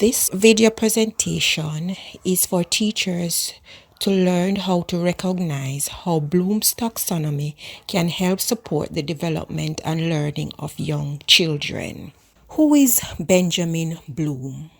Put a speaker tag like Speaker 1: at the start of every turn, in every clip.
Speaker 1: This video presentation is for teachers to learn how to recognize how Bloom's taxonomy can help support the development and learning of young children. Who is Benjamin Bloom?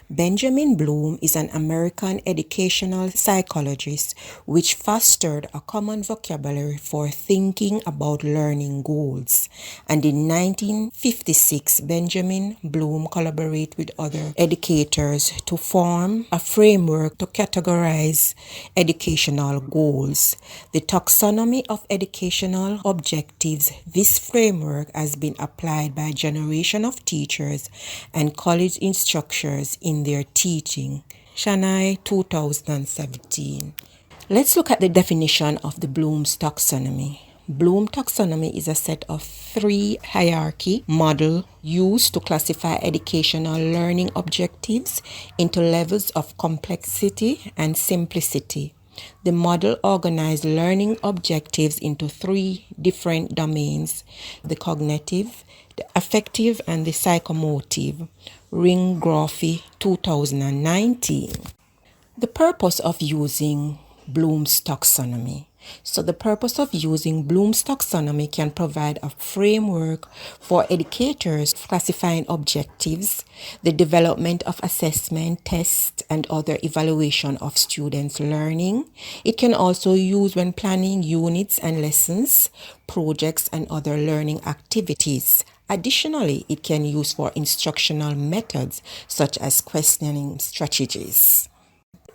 Speaker 1: Benjamin Bloom is an American educational psychologist which fostered a common vocabulary for thinking about learning goals. And in 1956, Benjamin Bloom collaborated with other educators to form a framework to categorize educational goals. The taxonomy of educational objectives. This framework has been applied by a generation of teachers and college instructors in their teaching. Shania 2017. Let's look at the definition of the Bloom's taxonomy. Bloom taxonomy is a set of three hierarchy model used to classify educational learning objectives into levels of complexity and simplicity. The model organized learning objectives into three different domains: the cognitive, the affective, and the psychomotive. Ring-Graphy 2019. The purpose of using Bloom's taxonomy. So the purpose of using Bloom's taxonomy can provide a framework for educators classifying objectives, the development of assessment, tests, and other evaluation of students' learning. It can also use when planning units and lessons, projects, and other learning activities. Additionally, it can use for instructional methods such as questioning strategies.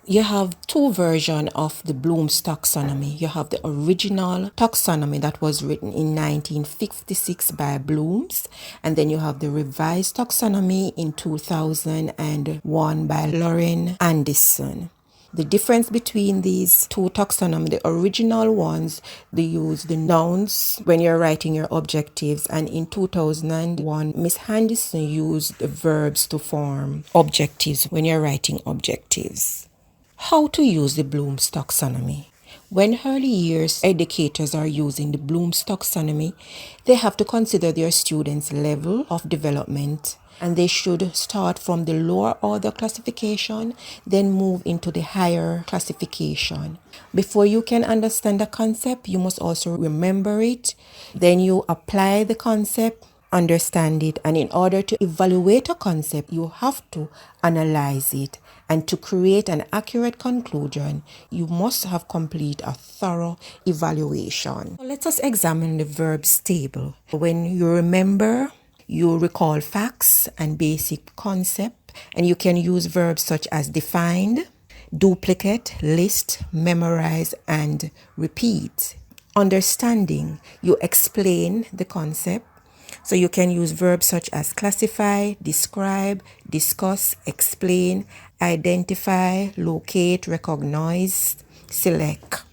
Speaker 1: You have two versions of the Bloom's taxonomy. You have the original taxonomy that was written in 1956 by Bloom's, and then you have the revised taxonomy in 2001 by Lauren Anderson. The difference between these two taxonomy, the original ones, they use the nouns when you're writing your objectives, and in 2001, Miss Henderson used the verbs to form objectives when you're writing objectives. How to use the Bloom's taxonomy? When early years educators are using the Bloom's taxonomy, they have to consider their students' level of development, and they should start from the lower order classification, then move into the higher classification. Before you can understand the concept, you must also remember it. Then you apply the concept, understand it, and in order to evaluate a concept, you have to analyze it. And to create an accurate conclusion, you must have complete a thorough evaluation. So let us examine the verbs table. When you remember, you recall facts and basic concept, and you can use verbs such as defined, duplicate, list, memorize, and repeat. Understanding, you explain the concept. So you can use verbs such as classify, describe, discuss, explain, identify, locate, recognize, select.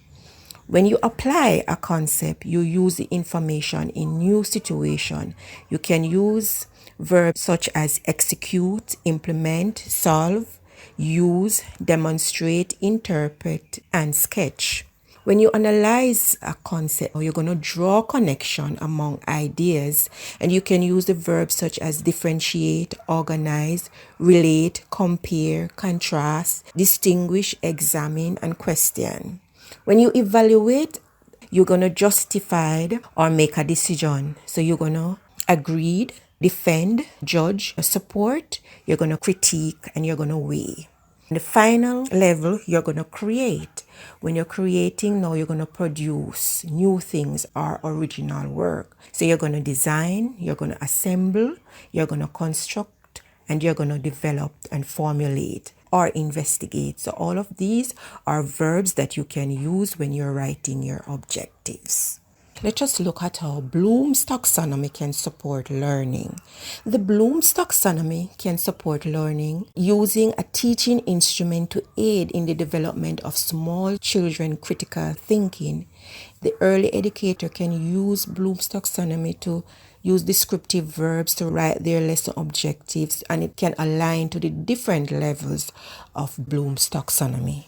Speaker 1: When you apply a concept, you use the information in new situation. You can use verbs such as execute, implement, solve, use, demonstrate, interpret, and sketch. When you analyze a concept, you're going to draw connection among ideas, and you can use the verbs such as differentiate, organize, relate, compare, contrast, distinguish, examine, and question. When you evaluate, you're going to justify or make a decision. So you're going to agree, defend, judge, support, you're going to critique, and you're going to weigh. The final level, you're going to create. When you're creating, now you're going to produce new things or original work. So you're going to design, you're going to assemble, you're going to construct, and you're going to develop and formulate or investigate. So all of these are verbs that you can use when you're writing your objectives. Let us look at how Bloom's taxonomy can support learning. The Bloom's taxonomy can support learning using a teaching instrument to aid in the development of small children critical thinking. The early educator can use Bloom's taxonomy to use descriptive verbs to write their lesson objectives, and it can align to the different levels of Bloom's taxonomy.